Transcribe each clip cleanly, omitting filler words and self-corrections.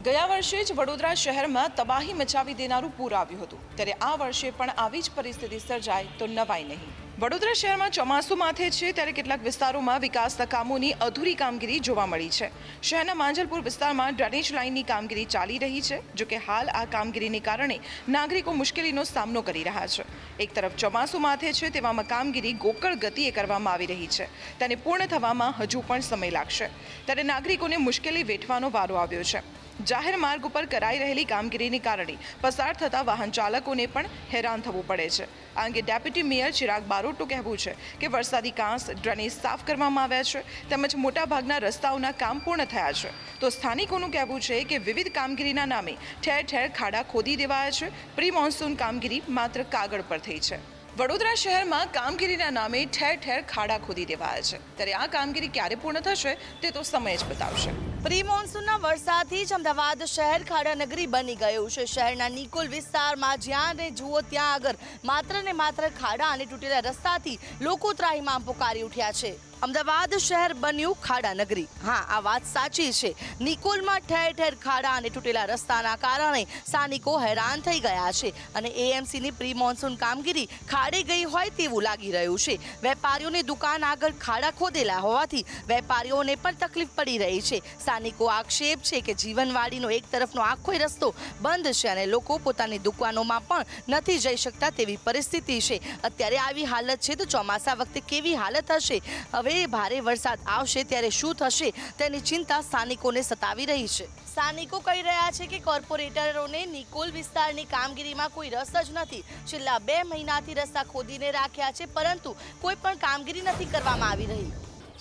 ગયા વર્ષે જ વડોદરા શહેરમાં તબાહી મચાવી દેનારું પૂર આવ્યું હતું, ત્યારે આ વર્ષે પણ આવી જ પરિસ્થિતિ સર્જાય તો નવાઈ નહીં। વડોદરા શહેરમાં ચોમાસું માથે છે, ત્યારે કેટલાક વિસ્તારોમાં વિકાસના કામોની અધૂરી કામગીરી જોવા મળી છે। શહેરના માંજલપુર વિસ્તારમાં ડ્રેનેજ લાઇનની કામગીરી ચાલી રહી છે, જોકે હાલ આ કામગીરીને કારણે નાગરિકો મુશ્કેલીનો સામનો કરી રહ્યા છે। એક તરફ ચોમાસું માથે છે, તેવામાં કામગીરી ગોકળ ગતિએ કરવામાં આવી રહી છે, તેને પૂર્ણ થવામાં હજુ પણ સમય લાગશે, ત્યારે નાગરિકોને મુશ્કેલી વેઠવાનો વારો આવ્યો છે। જાહેર માર્ગ ઉપર કરાઈ રહેલી કામગીરીને કારણે પસાર થતા વાહન ચાલકોને પણ હેરાન થવું પડે છે। આ અંગે ડેપ્યુટી મેયર ચિરાગ બારોટનું કહેવું છે કે વરસાદી કાંસ ડ્રેનેજ સાફ કરવામાં આવ્યા છે, તેમજ મોટાભાગના રસ્તાઓના કામ પૂર્ણ થયા છે, તો સ્થાનિકોનું કહેવું છે કે વિવિધ કામગીરીના નામે ઠેર ઠેર ખાડા ખોદી દેવાયા છે। પ્રી મોન્સૂન કામગીરી માત્ર કાગળ પર થઈ છે। વડોદરા શહેરમાં કામગીરીના નામે ઠેર ઠેર ખાડા ખોદી દેવાયા છે, ત્યારે આ કામગીરી ક્યારે પૂર્ણ થશે તે તો સમય જ બતાવશે। પ્રી મોન્સૂનના વરસાદથી જ અમદાવાદ શહેર ખાડા નગરી બની ગયું છે। શહેરના નિકોલ વિસ્તારમાં જ્યાં ને જુઓ ત્યાં આગળ માત્ર ને માત્ર ખાડા અને તૂટેલા રસ્તાથી લોકો ત્રાહિમામ પુકારી ઉઠ્યા છે। અમદાવાદ શહેર બન્યું ખાડા નગરી। હા, આ વાત સાચી છે। નિકોલમાં ઠેર ઠેર ખાડા અને તૂટેલા રસ્તાના કારણે સ્થાનિકો હેરાન થઈ ગયા છે અને એએમસીની પ્રી મોન્સૂન કામગીરી ખાડે ગઈ હોય તેવું લાગી રહ્યું છે। વેપારીઓની દુકાન આગળ ખાડા ખોદેલા હોવાથી વેપારીઓને પણ તકલીફ પડી રહી છે। સ્થાનિકો આક્ષેપ છે કે જીવનવાડીનો એક તરફનો આખો રસ્તો બંધ છે અને લોકો પોતાની દુકાનોમાં પણ નથી જઈ શકતા તેવી પરિસ્થિતિ છે। અત્યારે આવી હાલત છે તો ચોમાસા વખતે કેવી હાલત હશે? હવે ભારે વરસાદ આવશે ત્યારે શું થશે તેની ચિંતા સ્થાનિકોને સતાવી રહી છે। સ્થાનિકો કહી રહ્યા છે કે કોર્પોરેટરોને નિકોલ વિસ્તારની કામગીરીમાં કોઈ રસ જ નથી। છેલ્લા 2 મહિનાથી રસ્તા ખોદીને રાખ્યા છે, પરંતુ કોઈ પણ કામગીરી નથી કરવામાં આવી રહી।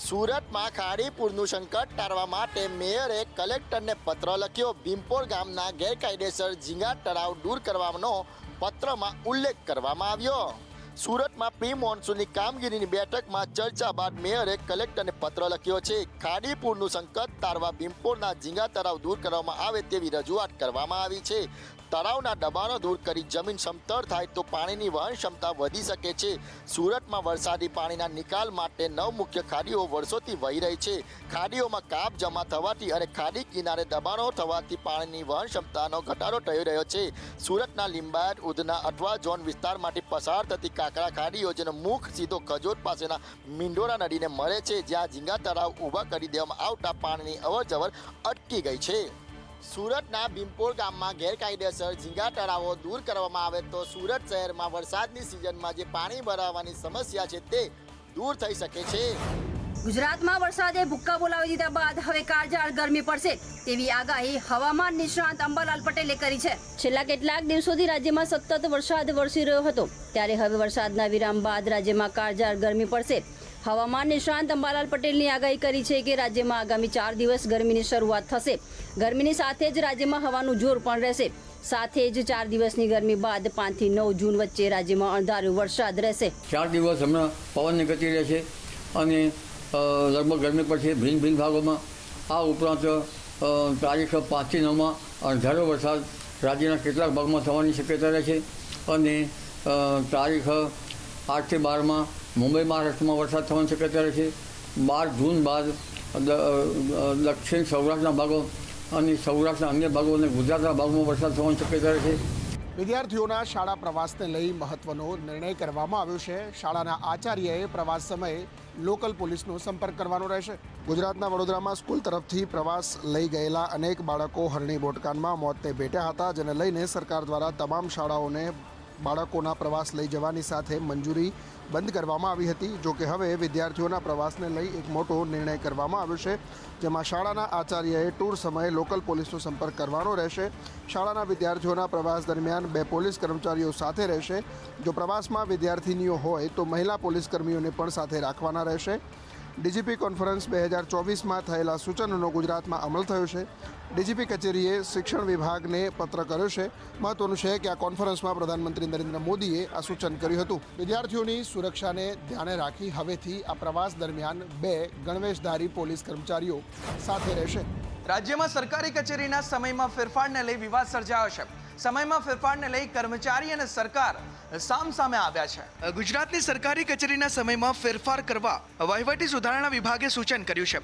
સુરતમાં ખાડીપુરનું સંકટ ટાળવા માટે મેયરે કલેક્ટરને પત્ર લખ્યો। ભીમપોર ગામના ગેરકાયદેસર ઝીંગા તળાવ દૂર કરવાનો પત્રમાં ઉલ્લેખ કરવામાં આવ્યો। સુરતમાં પ્રી મોન્સૂનની કામગીરીની બેઠકમાં ચર્ચા બાદ મેયરે કલેક્ટરને પત્ર લખ્યો છે। ખાડીપુરનું સંકટ ટાળવા ભીમપોરના ઝીંગા તળાવ દૂર કરવામાં આવે તેવી રજૂઆત કરવામાં આવી છે। તળાવના દબાણો દૂર કરી જમીન સમતળ થાય તો પાણીની વહન ક્ષમતા વધી શકે છે। સુરતમાં વરસાદી પાણીના નિકાલ માટે 9 મુખ્ય ખાડીઓ વર્ષોથી વહી રહી છે। ખાડીઓમાં કાપ જમા થવાથી અને ખાડી કિનારે દબાણો થવાથી પાણીની વહન ક્ષમતાનો ઘટાડો થઈ રહ્યો છે। સુરતના લિંબાયત, ઉધના અઠવા ઝોન વિસ્તારમાંથી પસાર થતી કાકરા ખાડીઓ જેનો મુખ સીધો ખજોદ પાસેના મીંડોરા નદીને મળે છે, જ્યાં ઝીંગા તળાવ ઊભા કરી દેવામાં આવતા પાણીની અવરજવર અટકી ગઈ છે। સુરતના ભીમપોર ગામમાં ગેરકાયદેસર ઝીંગા તળાવો દૂર કરવામાં આવે તો સુરત શહેરમાં વરસાદની સિઝનમાં જે પાણી ભરાવાની સમસ્યા છે તે દૂર થઈ શકે છે। ગુજરાતમાં વરસાદે ભૂક્કા બોલાવી દીધા બાદ હવે કાળઝાળ ગરમી પડશે તેવી આગાહી હવામાન નિષ્ણાંત અંબાલાલ પટેલે કરી છે। છેલ્લા કેટલાક દિવસોથી રાજ્યમાં સતત વરસાદ વરસી રહ્યો હતો, ત્યારે હવે વરસાદના વિરામ બાદ રાજ્યમાં કાળઝાળ ગરમી પડશે। હવામાન નિષ્ણાંત અંબાલાલ પટેલની આગાહી કરી છે કે રાજ્યમાં આગામી 4 દિવસ ગરમીની શરૂઆત થશે। ગરમીની સાથે જ રાજ્યમાં હવાનું જોર પણ રહેશે। સાથે જ 4 દિવસની ગરમી બાદ 5 થી 9 જૂન વચ્ચે રાજ્યમાં અણધાર્યો વરસાદ રહેશે। 4 દિવસ હમણાં પવનની ગતિ રહેશે અને લગભગ ગરમી પડશે ભિન્ન ભિન્ન ભાગોમાં। આ ઉપરાંત તારીખ 5 થી 9માં અણધાર્યો વરસાદ રાજ્યના કેટલાક ભાગમાં થવાની શક્યતા રહેશે અને તારીખ 8 થી 12માં મુંબઈ મહારાષ્ટ્રમાં વરસાદ થવાની શક્યતા રહેશે। 12 જૂન બાદ દક્ષિણ સૌરાષ્ટ્રના ભાગો અને સૌરાષ્ટ્રના અન્ય ભાગો અને ગુજરાતના ભાગમાં વરસાદ થવાની શક્યતા રહેશે। વિદ્યાર્થીઓના શાળા પ્રવાસને લઈ મહત્વનો નિર્ણય કરવામાં આવ્યો છે। શાળાના આચાર્યએ પ્રવાસ સમયે લોકલ પોલીસનો સંપર્ક કરવાનો રહેશે। ગુજરાતના વડોદરામાં સ્કૂલ તરફથી પ્રવાસ લઈ ગયેલા અનેક બાળકો હરણી બોટકાનમાં મોતને ભેટ્યા હતા, જેને લઈને સરકાર દ્વારા તમામ શાળાઓને બાળકોના પ્રવાસ લઈ જવાની સાથે મંજૂરી બંધ કરવામાં આવી હતી। જોકે હવે વિદ્યાર્થીઓના પ્રવાસને લઈ એક મોટો નિર્ણય કરવામાં આવ્યો છે, જેમાં શાળાના આચાર્યએ ટૂર સમયે લોકલ પોલીસનો સંપર્ક કરવાનો રહેશે। શાળાના વિદ્યાર્થીઓના પ્રવાસ દરમિયાન 2 પોલીસ કર્મચારીઓ સાથે રહેશે। જો પ્રવાસમાં વિદ્યાર્થીનીઓ હોય તો મહિલા પોલીસ કર્મીઓને પણ સાથે રાખવાના રહેશે। ડીજીપી કોન્ફરન્સ 2024માં થયેલા સૂચનોનો ગુજરાતમાં અમલ થયો છે। ડીજીપી કચેરીએ શિક્ષણ વિભાગને પત્ર કર્યો છે। મહત્વનું છે કે આ કોન્ફરન્સમાં પ્રધાનમંત્રી નરેન્દ્ર મોદીએ આ સૂચન કર્યું હતું। વિદ્યાર્થીઓની સુરક્ષાને ધ્યાને રાખી હવેથી આ પ્રવાસ દરમિયાન 2 ગણવેશધારી પોલીસ કર્મચારીઓ સાથે રહેશે। રાજ્યમાં સરકારી કચેરીના સમયમાં ફેરફારને લઈ વિવાદ સર્જાયો છે। સમયમાં ફેરફારને લઈ કર્મચારી અને સરકાર સામસામે આવ્યા છે. ગુજરાતની સરકારી કચેરીના સમયમાં ફેરફાર કરવા વહીવટી સુધારણા વિભાગે સૂચન કર્યું છે,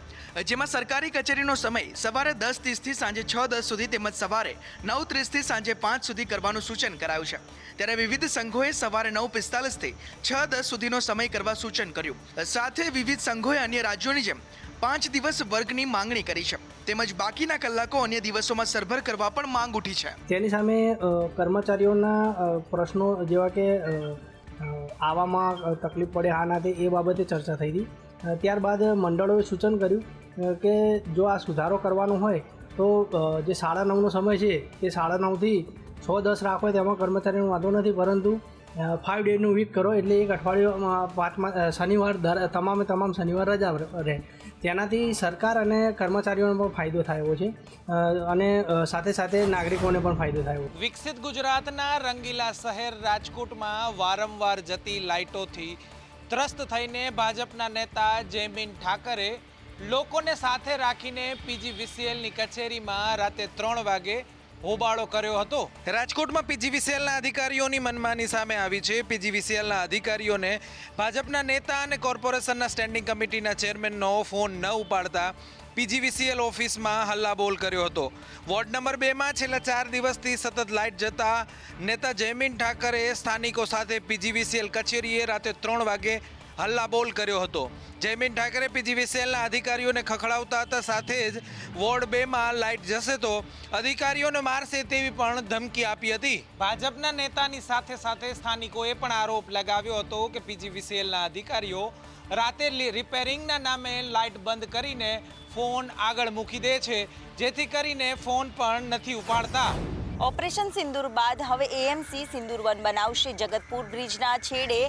જેમાં સરકારી કચેરીનો સમય સવારે 10:30થી સાંજે 6:10 સુધી તેમજ સવારે 9:30થી સાંજે 5 સુધી કરવાનું સૂચન કરાયું છે. ત્યારે વિવિધ સંઘોએ સવારે 9:45થી 6:10 સુધીનો સમય કરવા સૂચન કર્યું. સાથે વિવિધ સંઘોએ અન્ય રાજ્યોની જેમ 5 દિવસ વર્ગની માંગણી કરી છે, તેમજ બાકીના કલાકો અન્ય દિવસોમાં સરભર કરવા પણ માંગ ઉઠી છે. તેની સામે કર્મચારીઓના પ્રશ્નો જેવા કે આવવામાં તકલીફ પડે આ નાતે એ બાબતે ચર્ચા થઈ હતી. ત્યારબાદ મંડળોએ સૂચન કર્યું કે જો આ સુધારો કરવાનો હોય તો જે 9:30નો સમય છે તે 9:30થી 6:10 રાખો, તેમાં કર્મચારીનો વાંધો નથી, પરંતુ 5 ડેનું વીક કરો એટલે એક અઠવાડિયું શનિવાર તમામ શનિવાર રજા રહે. તેનાથી સરકાર અને કર્મચારીઓને પણ ફાયદો થયો છે અને સાથે સાથે નાગરિકોને પણ ફાયદો થયો. વિકસિત ગુજરાતના રંગીલા શહેર રાજકોટમાં વારંવાર જતી લાઇટોથી ત્રસ્ત થઈને ભાજપના નેતા જયમીન ઠાકરે લોકોને સાથે રાખીને પીજીવીસીએલની કચેરીમાં રાતે 3 વાગે હોબાળો કર્યો હતો. રાજકોટમાં પીજીવીસીએલના અધિકારીઓની મનમાની સામે આવી છે. પીજીવીસીએલના અધિકારીઓને ભાજપના નેતા અને કોર્પોરેશનના સ્ટેન્ડિંગ કમિટીના ચેરમેનનો ફોન ન ઉપાડતા પીજીવીસીએલ ઓફિસમાં હલ્લાબોલ કર્યો હતો. વોર્ડ નંબર 2માં છેલ્લા 4 દિવસથી સતત લાઇટ જતા નેતા જયમીન ઠાકરે સ્થાનિકો સાથે પીજીવીસીએલ કચેરીએ રાતે 3 વાગે હલ્લાબોલ કર્યો હતો. જયમીન ઠાકરે પીજીવીસીએલના અધિકારીઓને ખખડાવતા હતા, સાથે જ વોર્ડ 2માં લાઇટ જશે તો અધિકારીઓને મારશે તેવી પણ ધમકી આપી હતી. ભાજપના નેતાની સાથે સાથે સ્થાનિકોએ પણ આરોપ લગાવ્યો હતો કે પીજીવીસીએલના અધિકારીઓ રાતે રિપેરિંગના નામે લાઇટ બંધ કરીને ફોન આગળ મૂકી દે છે, જેથી કરીને ફોન પણ નથી ઉપાડતા. ઓપરેશન સિંદૂર બાદ હવે એએમસી સિંદૂર વન બનાવશે. જગતપુર બ્રિજના છેડે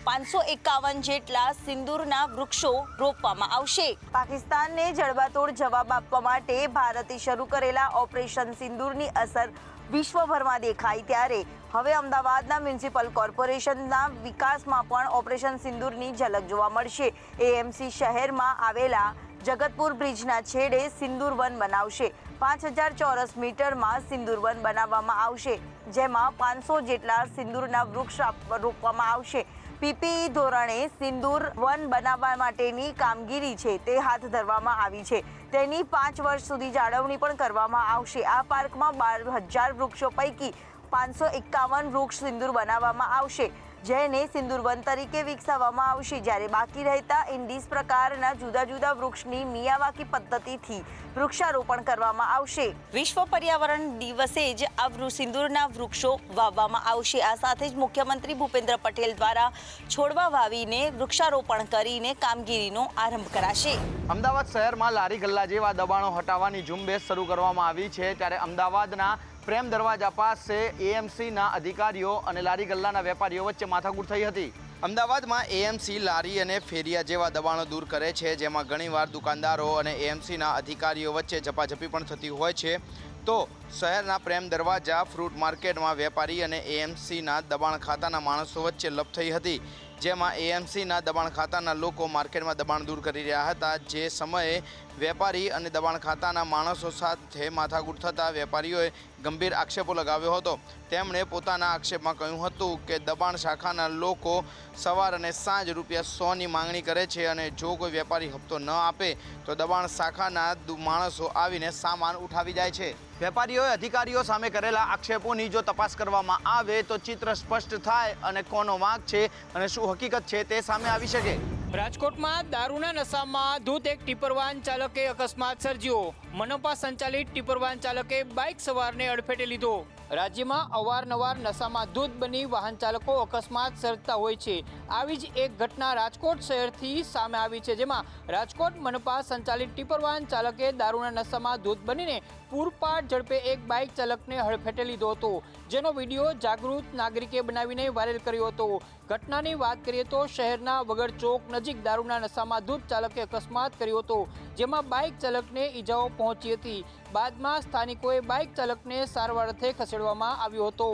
551 જેટલા સિંદૂરના વૃક્ષો રોપવામાં આવશે. પાકિસ્તાનને જડબાતોડ જવાબ આપવા માટે ભારતે શરૂ કરેલા ઓપરેશન સિંદૂરની અસર વિશ્વભરમાં દેખાઈ, ત્યારે હવે અમદાવાદના મ્યુનિસિપલ કોર્પોરેશનના વિકાસમાં પણ ઓપરેશન સિંદૂરની ઝલક જોવા મળશે. એએમસી શહેરમાં આવેલા જગતપુર બ્રિજના છેડે સિંદૂર વન બનાવશે. 5000 ચોરસ મીટરમાં સિંદૂર વન બનાવવામાં આવશે, જેમાં 500 જેટલા સિંદૂરના વૃક્ષ રોપવામાં આવશે. પીપીઈ ધોરણે સિંદૂર વન બનાવવા માટેની કામગીરી છે તે હાથ ધરવામાં આવી છે. તેની 5 વર્ષ સુધી જાળવણી પણ કરવામાં આવશે. આ પાર્કમાં 12000 વૃક્ષો પૈકી 551 વૃક્ષ સિંદૂર બનાવવામાં આવશે, જેને સિંદૂર વન તરીકે વિકસાવવામાં આવશે, જ્યારે બાકી રહેતા ઇન્ડીસ પ્રકારના જુદા જુદા વૃક્ષની મિયાવાકી પદ્ધતિથી વૃક્ષારોપણ કરવામાં આવશે. વિશ્વ પર્યાવરણ દિવસે જ આ સિંદૂરના વૃક્ષો વાવવામાં આવશે. આ સાથે જ મુખ્યમંત્રી ભૂપેન્દ્ર પટેલ દ્વારા છોડવા વાવીને વૃક્ષારોપણ કરીને કામગીરીનો આરંભ કરાશે. અમદાવાદ શહેરમાં લારી ગલ્લા જેવા દબાણો હટાવવાની ઝુંબેશ શરૂ કરવામાં આવી છે, ત્યારે અમદાવાદના પ્રેમ દરવાજા પાસે એએમસીના અધિકારીઓ અને લારી ગલ્લાના વેપારીઓ વચ્ચે માથાકૂટ થઈ હતી. અમદાવાદમાં એએમસી લારી અને ફેરિયા જેવા દબાણો દૂર કરે છે, જેમાં ઘણીવાર દુકાનદારો અને એએમસીના અધિકારીઓ વચ્ચે ઝપાઝપી પણ થતી હોય છે. તો શહેરના પ્રેમ દરવાજા ફ્રૂટ માર્કેટમાં વેપારી અને એએમસીના દબાણ ખાતાના માણસો વચ્ચે લપ થઈ હતી, જેમાં એએમસીના દબાણ ખાતાના લોકો માર્કેટમાં દબાણ દૂર કરી રહ્યા હતા. જે સમયે વેપારી અને દબાણ ખાતાના માણસો સાથે માથાકૂટ થતાં વેપારીઓએ ગંભીર આક્ષેપો લગાવ્યો હતો. તેમણે પોતાના આક્ષેપમાં કહ્યું હતું કે દબાણ શાખાના લોકો સવાર અને સાંજ ₹100ની માંગણી કરે છે, અને જો કોઈ વેપારી હપ્તો ન આપે તો દબાણ શાખાના માણસો આવીને સામાન ઉઠાવી જાય છે. વેપારીઓએ અધિકારીઓ સામે કરેલા આક્ષેપોની જો તપાસ કરવામાં આવે તો ચિત્ર સ્પષ્ટ થાય અને કોનો વાંક છે અને શું હકીકત છે તે સામે આવી શકે. રાજકોટમાં દારૂના નશામાં ધૂત એક ટિપરવાન ચાલકે અકસ્માત સર્જ્યો. મનપા સંચાલિત ટિપરવાન ચાલકે બાઇક સવારને અડફેટે લીધો. રાજ્યમાં અવારનવાર નશામાં ધૂત બની વાહન ચાલકો અકસ્માત સર્જતા હોય છે. આવી જ એક ઘટના રાજકોટ શહેરથી સામે આવી છે, જેમાં રાજકોટ મનપા સંચાલિત ટિપરવાન ચાલકે દારૂના નશામાં ધૂત બનીને પૂરપાટ ઝડપે એક બાઇક ચાલકને હડફેટે લીધો હતો, જેનો વિડીયો જાગૃત નાગરિકે બનાવીને વાયરલ કર્યો હતો. ઘટનાની વાત કરીએ તો શહેરના વગર ચોક નજીક દારૂના નશામાં ધૂત ચાલકે અકસ્માત કર્યો હતો, જેમાં બાઇક ચાલકને ઈજાઓ પહોંચી હતી. બાદમાં સ્થાનિકોએ બાઇક ચાલકને સારવાર અર્થે ખસેડવામાં આવ્યો હતો.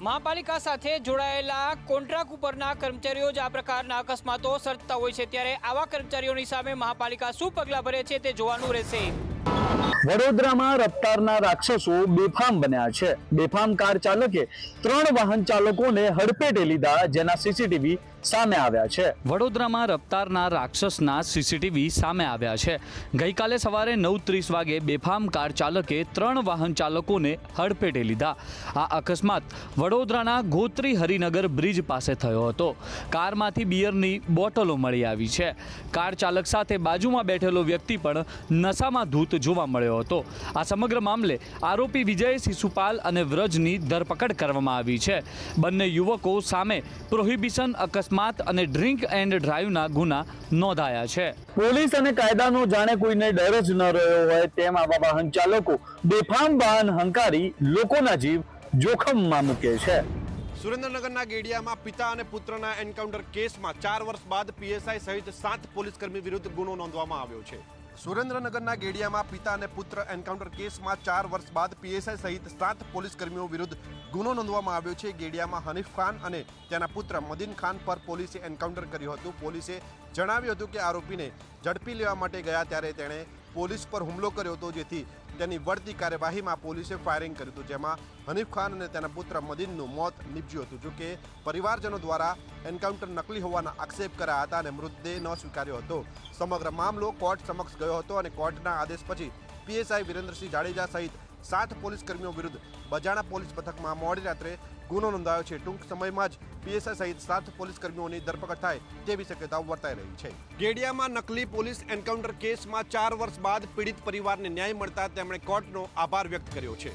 મહાપાલિકા સાથે જોડાયેલા કોન્ટ્રાક્ટ ઉપરના કર્મચારીઓ જ આ પ્રકારના અકસ્માતો સર્જતા હોય છે, ત્યારે આવા કર્મચારીઓની સામે મહાપાલિકા શું પગલાં ભરે છે તે જોવાનું રહેશે. વડોદરામાં રફતારના રાક્ષસો બેફામ બન્યા છે. બેફામ કાર ચાલકે 3 વાહન ચાલકોને હડફેટે લીધા, જેના સીસીટીવી સામે આવ્યા છે. વડોદરામાં રફતારના રાક્ષસના સીસીટીવી સામે આવ્યા છે. ગઈકાલે સવારે 9:30 વાગે બેફામ કાર ચાલકે 3 વાહન ચાલકોને હડફેટે લીધા. આ અકસ્માત વડોદરાના ગોત્રી હરિનગર બ્રિજ પાસે થયો હતો. કારમાંથી બિયરની બોટલો મળી આવી છે. કાર ચાલક સાથે બાજુમાં બેઠેલો વ્યક્તિ પણ નશામાં ધૂત જોવા મળ્યો હતો. આ સમગ્ર મામલે આરોપી વિજય શિશુપાલ અને વ્રજની ધરપકડ કરવામાં આવી છે. બંને યુવકો સામે પ્રોહિબિશન, અકસ્માત અને ડ્રિંક એન્ડ ડ્રાઈવના ગુના નોંધાયા છે. પોલીસ અને કાયદાનો જાણે કોઈને ડર જ ન રહ્યો હોય તેમ આવા વાહન ચાલકો બેફામ વાહન હંકારી લોકોના જીવ જોખમમાં મૂકે છે. સુરેન્દ્રનગરના ગેડિયામાં પિતા અને પુત્રના એન્કાઉન્ટર કેસમાં 4 વર્ષ બાદ પીએસઆઈ સહિત 7 પોલીસકર્મી વિરુદ્ધ ગુનો નોંધવામાં આવ્યો છે. સુરેન્દ્રનગરના ગેડિયામાં પિતા અને પુત્ર એન્કાઉન્ટર કેસમાં 4 વર્ષ બાદ પીએસઆઈ સહિત 7 પોલીસકર્મીઓ વિરુદ્ધ ગુનો નોંધવામાં આવ્યો છે. ગેડિયામાં હનીફ ખાન અને તેના પુત્ર મદીન ખાન પર પોલીસે એન્કાઉન્ટર કર્યું હતું. પોલીસે જણાવ્યું હતું કે આરોપીને ઝડપી લેવા માટે ગયા ત્યારે તેણે પોલીસ પર હુમલો કર્યો હતો, જેથી તેની વળતી કાર્યવાહીમાં પોલીસે ફાયરિંગ કર્યું હતું, જેમાં હનીફ ખાન અને તેના પુત્ર મદીનનું મોત નીપજ્યું હતું. જોકે પરિવારજનો દ્વારા એન્કાઉન્ટર નકલી હોવાના આક્ષેપ કર્યા હતા અને મૃતદેહ ન સ્વીકાર્યો હતો. સમગ્ર મામલો કોર્ટ સમક્ષ ગયો હતો અને કોર્ટના આદેશ પછી પીએસઆઈ વિરેન્દ્રસિંહ જાડેજા સહિત 7 પોલીસકર્મીઓ વિરુદ્ધ બજાણા પોલીસ મથકમાં મોડી રાત્રે ગુનો નોંધાયો છે. ટૂંક સમયમાં જ પીએસઆઈ સહિત 7 પોલીસકર્મીઓની ધરપકડ થાય તેવી શક્યતાઓ વર્તાઈ રહી છે. ગેડિયામાં નકલી પોલીસ એન્કાઉન્ટર કેસમાં 4 વર્ષ બાદ પીડિત પરિવારને ન્યાય મળતા તેમણે કોર્ટનો આભાર વ્યક્ત કર્યો છે.